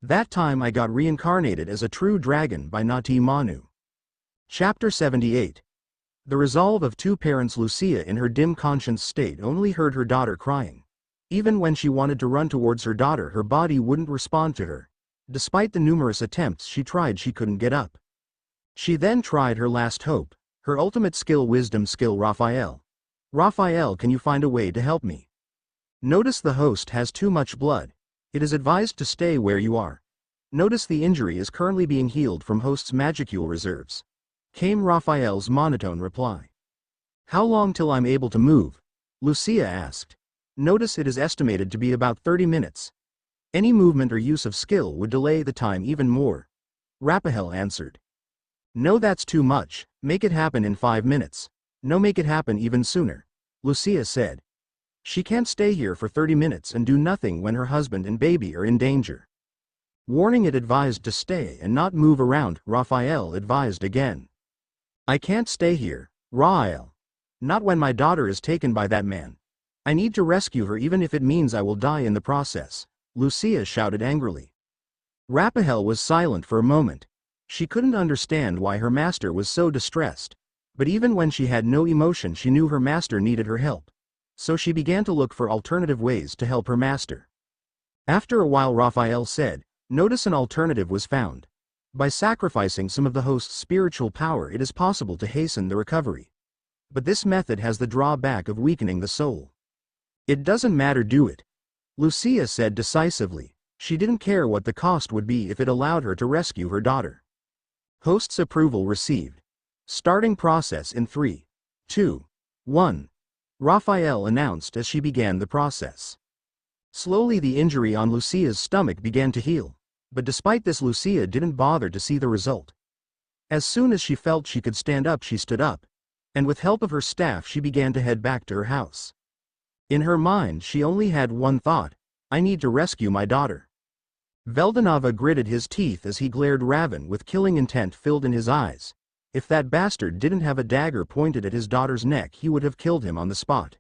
That time I got reincarnated as a true dragon by NautyManu. Chapter 78. The resolve of two parents. Lucia in her dim conscience state only heard her daughter crying. Even when she wanted to run towards her daughter, her body wouldn't respond to her. Despite the numerous attempts she tried, she couldn't get up. She then tried her last hope, her ultimate skill, wisdom skill. Raphael. Raphael, can you find a way to help me? Notice the host has too much blood. It is advised to stay where you are. Notice the injury is currently being healed from host's magicule reserves. Came Raphael's monotone reply. How long till I'm able to move? Lucia asked. Notice it is estimated to be about 30 minutes. Any movement or use of skill would delay the time even more. Raphael answered. No, that's too much. Make it happen in 5 minutes. No, make it happen even sooner. Lucia said. She can't stay here for 30 minutes and do nothing when her husband and baby are in danger. Warning, it advised to stay and not move around. Raphael advised again. I can't stay here, Rael. Not when my daughter is taken by that man. I need to rescue her even if it means I will die in the process, Lucia shouted angrily. Raphael was silent for a moment. She couldn't understand why her master was so distressed. But even when she had no emotion, she knew her master needed her help. So she began to look for alternative ways to help her master. After a while, Raphael said, notice an alternative was found. By sacrificing some of the host's spiritual power, it is possible to hasten the recovery. But this method has the drawback of weakening the soul. It doesn't matter, do it. Lucia said decisively. She didn't care what the cost would be if it allowed her to rescue her daughter. Host's approval received. Starting process in 3, 2, 1. Raphael announced as she began the process. Slowly the injury on Lucia's stomach began to heal, but despite this Lucia didn't bother to see the result. As soon as she felt she could stand up, she stood up, and with help of her staff she began to head back to her house. In her mind she only had one thought: I need to rescue my daughter. Veldanava gritted his teeth as he glared Raven with killing intent filled in his eyes. If that bastard didn't have a dagger pointed at his daughter's neck, he would have killed him on the spot.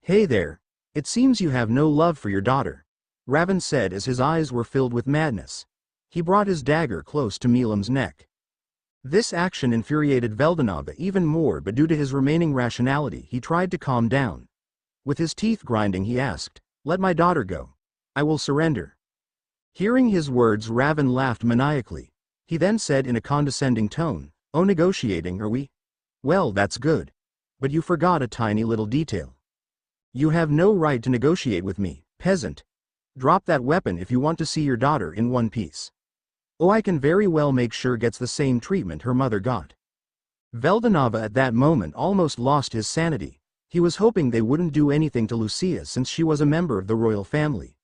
Hey there, it seems you have no love for your daughter, Raven said as his eyes were filled with madness. He brought his dagger close to Milam's neck. This action infuriated Veldanava even more, but due to his remaining rationality he tried to calm down. With his teeth grinding he asked, let my daughter go. I will surrender. Hearing his words, Raven laughed maniacally. He then said in a condescending tone, oh, negotiating, are we? Well, that's good. But you forgot a tiny little detail. You have no right to negotiate with me, peasant. Drop that weapon if you want to see your daughter in one piece. Oh, I can very well make sure gets the same treatment her mother got. Veldanava at that moment almost lost his sanity. He was hoping they wouldn't do anything to Lucia since she was a member of the royal family.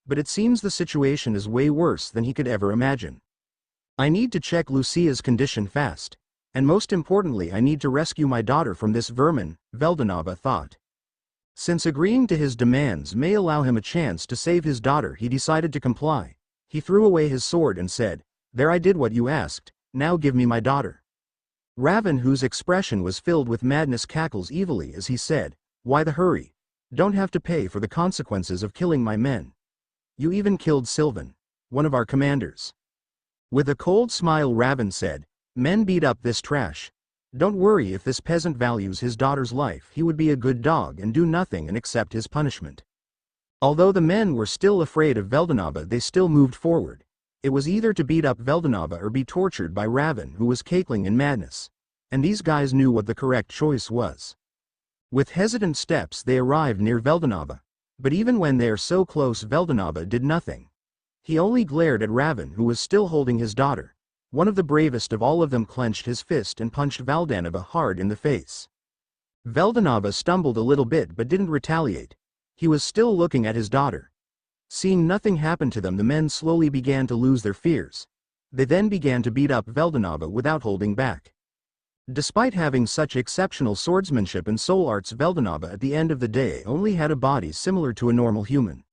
But it seems the situation is way worse than he could ever imagine. I need to check Lucia's condition fast. And most importantly, I need to rescue my daughter from this vermin, Veldanava thought. Since agreeing to his demands may allow him a chance to save his daughter, he decided to comply. He threw away his sword and said, there, I did what you asked, now give me my daughter. Raven, whose expression was filled with madness, cackles evilly as he said, why the hurry? Don't have to pay for the consequences of killing my men. You even killed Sylvan, one of our commanders. With a cold smile Raven said, men beat up this trash. Don't worry, if this peasant values his daughter's life, he would be a good dog and do nothing and accept his punishment. Although the men were still afraid of Veldanava, they still moved forward. It was either to beat up Veldanava or be tortured by Raven, who was cackling in madness. And these guys knew what the correct choice was. With hesitant steps they arrived near Veldanava. But even when they are so close, Veldanava did nothing. He only glared at Raven, who was still holding his daughter. One of the bravest of all of them clenched his fist and punched Veldanava hard in the face. Veldanava stumbled a little bit but didn't retaliate. He was still looking at his daughter. Seeing nothing happen to them, the men slowly began to lose their fears. They then began to beat up Veldanava without holding back. Despite having such exceptional swordsmanship and soul arts, Veldanava at the end of the day only had a body similar to a normal human.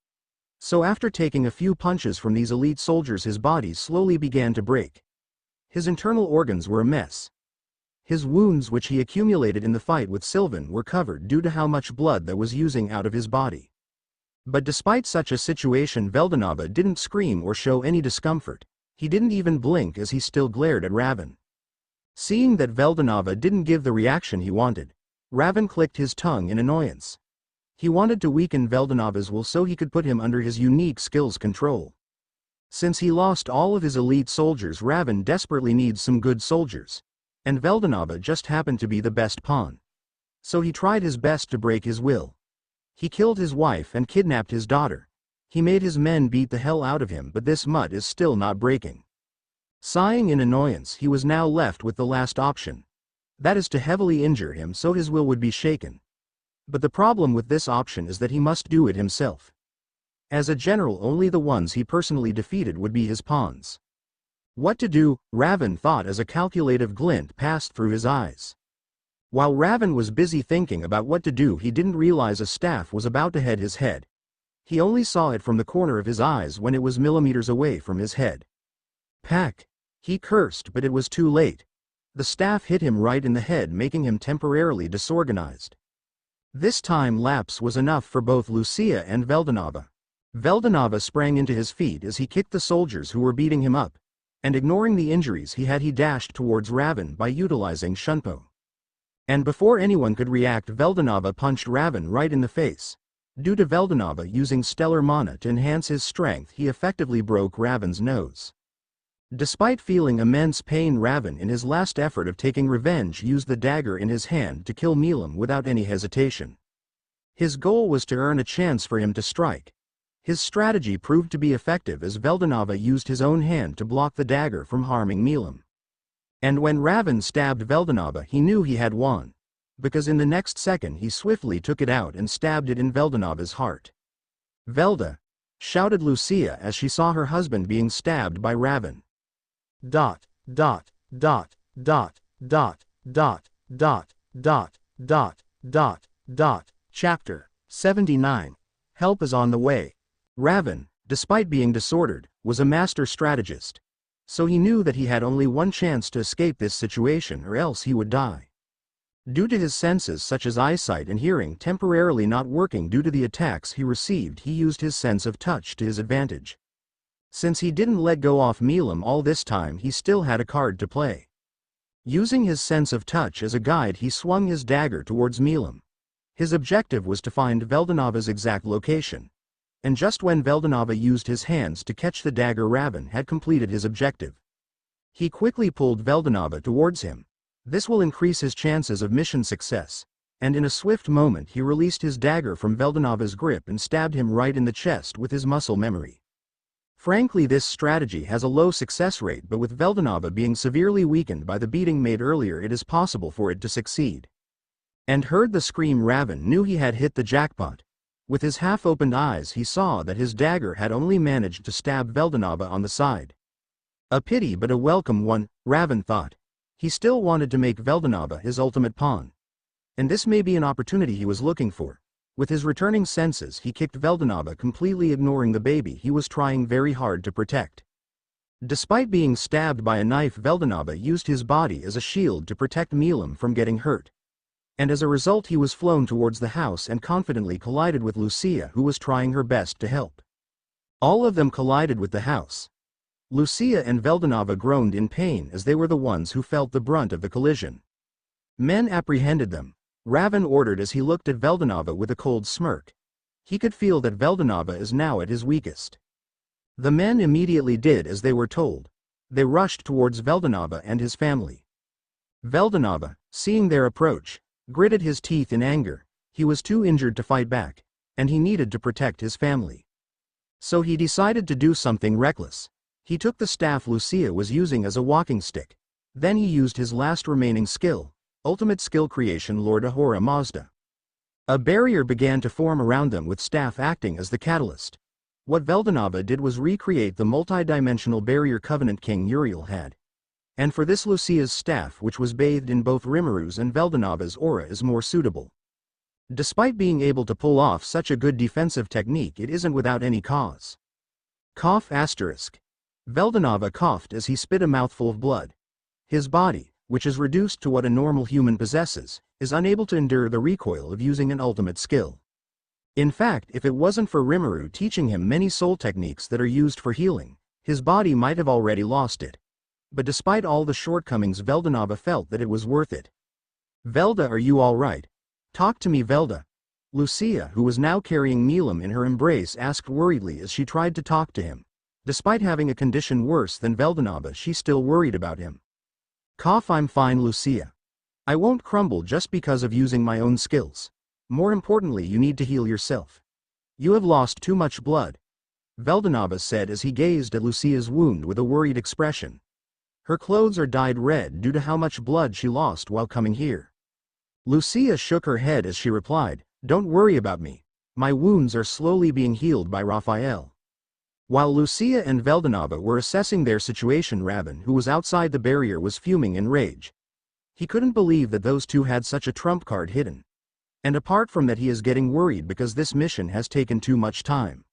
So after taking a few punches from these elite soldiers, his body slowly began to break. His internal organs were a mess. His wounds, which he accumulated in the fight with Sylvan, were covered due to how much blood that was oozing out of his body. But despite such a situation, Veldanava didn't scream or show any discomfort. He didn't even blink as he still glared at Ravan. Seeing that Veldanava didn't give the reaction he wanted, Ravan clicked his tongue in annoyance. He wanted to weaken Veldanava's will so he could put him under his unique skills control. Since he lost all of his elite soldiers, Ravan desperately needs some good soldiers, and Veldanava just happened to be the best pawn. So he tried his best to break his will. He killed his wife and kidnapped his daughter. He made his men beat the hell out of him, but this mutt is still not breaking. Sighing in annoyance, he was now left with the last option. That is to heavily injure him so his will would be shaken. But the problem with this option is that he must do it himself. As a general, only the ones he personally defeated would be his pawns. What to do, Ravan thought as a calculative glint passed through his eyes. While Ravan was busy thinking about what to do, he didn't realize a staff was about to hit his head. He only saw it from the corner of his eyes when it was millimeters away from his head. Pack! He cursed, but it was too late. The staff hit him right in the head, making him temporarily disorganized. This time lapse was enough for both Lucia and Veldanava. Veldanava sprang into his feet as he kicked the soldiers who were beating him up, and ignoring the injuries he dashed towards Ravan by utilizing Shunpo. And before anyone could react, Veldanava punched Ravan right in the face. Due to Veldanava using stellar mana to enhance his strength, he effectively broke Ravan's nose. Despite feeling immense pain, Ravan, in his last effort of taking revenge, used the dagger in his hand to kill Milam without any hesitation. His goal was to earn a chance for him to strike. His strategy proved to be effective as Veldanava used his own hand to block the dagger from harming Milam. And when Ravan stabbed Veldanava, he knew he had won, because in the next second he swiftly took it out and stabbed it in Veldanava's heart. "Velda!" shouted Lucia as she saw her husband being stabbed by Ravan. Dot, dot, dot, dot, dot, dot, dot, dot, dot, dot, dot. Chapter 79. Help is on the way. Ravan, despite being disordered, was a master strategist. So he knew that he had only one chance to escape this situation, or else he would die. Due to his senses such as eyesight and hearing temporarily not working due to the attacks he received, he used his sense of touch to his advantage. Since he didn't let go off Milam all this time, he still had a card to play. Using his sense of touch as a guide, he swung his dagger towards Milam. His objective was to find Veldanava's exact location. And just when Veldanava used his hands to catch the dagger, Ravan had completed his objective. He quickly pulled Veldanava towards him. This will increase his chances of mission success, and in a swift moment he released his dagger from Veldanava's grip and stabbed him right in the chest with his muscle memory. Frankly, this strategy has a low success rate, but with Veldanava being severely weakened by the beating made earlier, it is possible for it to succeed. And heard the scream, Ravan knew he had hit the jackpot. With his half-opened eyes he saw that his dagger had only managed to stab Veldanava on the side. A pity, but a welcome one, Ravan thought. He still wanted to make Veldanava his ultimate pawn. And this may be an opportunity he was looking for. With his returning senses, he kicked Veldanava, completely ignoring the baby he was trying very hard to protect. Despite being stabbed by a knife, Veldanava used his body as a shield to protect Milam from getting hurt. And as a result, he was flown towards the house and confidently collided with Lucia, who was trying her best to help. All of them collided with the house. Lucia and Veldanava groaned in pain as they were the ones who felt the brunt of the collision. Men apprehended them, Ravan ordered as he looked at Veldanava with a cold smirk. He could feel that Veldanava is now at his weakest. The men immediately did as they were told. They rushed towards Veldanava and his family. Veldanava, seeing their approach, gritted his teeth in anger. He was too injured to fight back, and he needed to protect his family. So he decided to do something reckless. He took the staff Lucia was using as a walking stick. Then he used his last remaining skill, ultimate skill creation, Lord Ahura Mazda. A barrier began to form around them with staff acting as the catalyst. What Veldanava did was recreate the multi-dimensional barrier Covenant King Uriel had. And for this, Lucia's staff, which was bathed in both Rimuru's and Veldanava's aura, is more suitable. Despite being able to pull off such a good defensive technique, it isn't without any cause. Cough asterisk. Veldanava coughed as he spit a mouthful of blood. His body, which is reduced to what a normal human possesses, is unable to endure the recoil of using an ultimate skill. In fact, if it wasn't for Rimuru teaching him many soul techniques that are used for healing, his body might have already lost it. But despite all the shortcomings, Veldanava felt that it was worth it. "Velda, are you all right? Talk to me, Velda." Lucia, who was now carrying Milam in her embrace, asked worriedly as she tried to talk to him. Despite having a condition worse than Veldanava, she still worried about him. "Cough, I'm fine, Lucia. I won't crumble just because of using my own skills. More importantly, you need to heal yourself. You have lost too much blood," Veldanava said as he gazed at Lucia's wound with a worried expression. "Her clothes are dyed red due to how much blood she lost while coming here." Lucia shook her head as she replied, "Don't worry about me. My wounds are slowly being healed by Raphael." While Lucia and Veldanava were assessing their situation, Raven, who was outside the barrier, was fuming in rage. He couldn't believe that those two had such a trump card hidden. And apart from that, he is getting worried because this mission has taken too much time.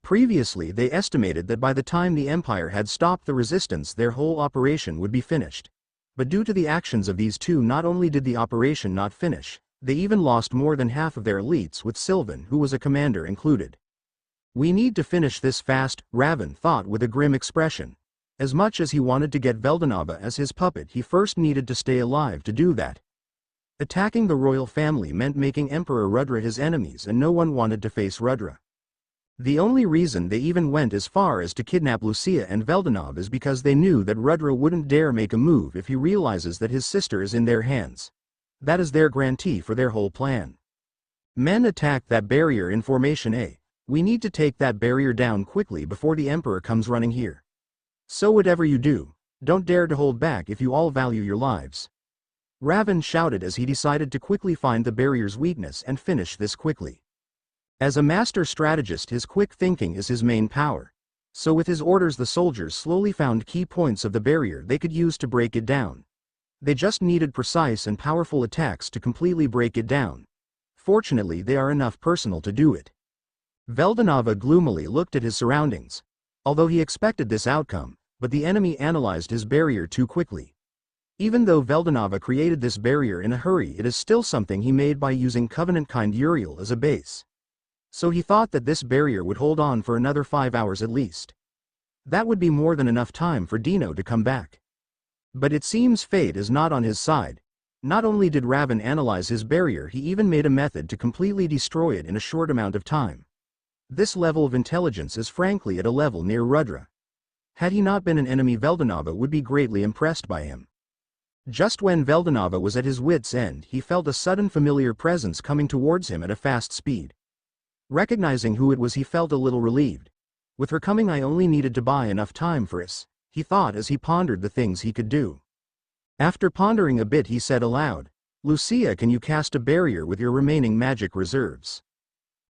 Previously, they estimated that by the time the Empire had stopped the resistance, their whole operation would be finished. But due to the actions of these two, not only did the operation not finish, they even lost more than half of their elites, with Sylvan, who was a commander, included. "We need to finish this fast," Raven thought with a grim expression. As much as he wanted to get Veldanava as his puppet, he first needed to stay alive to do that. Attacking the royal family meant making Emperor Rudra his enemies, and no one wanted to face Rudra. The only reason they even went as far as to kidnap Lucia and Veldanava is because they knew that Rudra wouldn't dare make a move if he realizes that his sister is in their hands. That is their guarantee for their whole plan. "Men, attack that barrier in Formation A. We need to take that barrier down quickly before the Emperor comes running here. So whatever you do, don't dare to hold back if you all value your lives," Raven shouted as he decided to quickly find the barrier's weakness and finish this quickly. As a master strategist, his quick thinking is his main power. So with his orders, the soldiers slowly found key points of the barrier they could use to break it down. They just needed precise and powerful attacks to completely break it down. Fortunately, they are enough personnel to do it. Veldanava gloomily looked at his surroundings. Although he expected this outcome, but the enemy analyzed his barrier too quickly. Even though Veldanava created this barrier in a hurry, it is still something he made by using Covenant-kind Uriel as a base. So he thought that this barrier would hold on for another 5 hours at least. That would be more than enough time for Dino to come back. But it seems fate is not on his side. Not only did Raven analyze his barrier, he even made a method to completely destroy it in a short amount of time. This level of intelligence is frankly at a level near Rudra. Had he not been an enemy, Veldanava would be greatly impressed by him. Just when Veldanava was at his wit's end, he felt a sudden familiar presence coming towards him at a fast speed. Recognizing who it was, he felt a little relieved. With her coming, I only needed to buy enough time for us, he thought as he pondered the things he could do. After pondering a bit, he said aloud, "Lucia, can you cast a barrier with your remaining magic reserves?"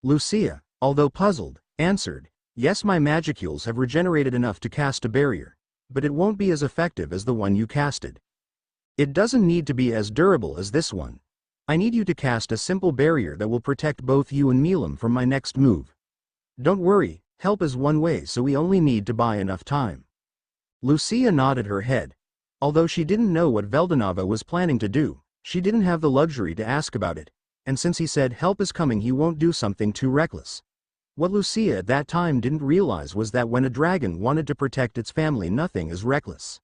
Lucia, although puzzled, answered, "Yes, my magicules have regenerated enough to cast a barrier, but it won't be as effective as the one you casted. It doesn't need to be as durable as this one. I need you to cast a simple barrier that will protect both you and Milam from my next move. Don't worry, help is one way, so we only need to buy enough time." Lucia nodded her head. Although she didn't know what Veldanava was planning to do, she didn't have the luxury to ask about it, and since he said help is coming, he won't do something too reckless. What Lucia at that time didn't realize was that when a dragon wanted to protect its family, nothing is reckless.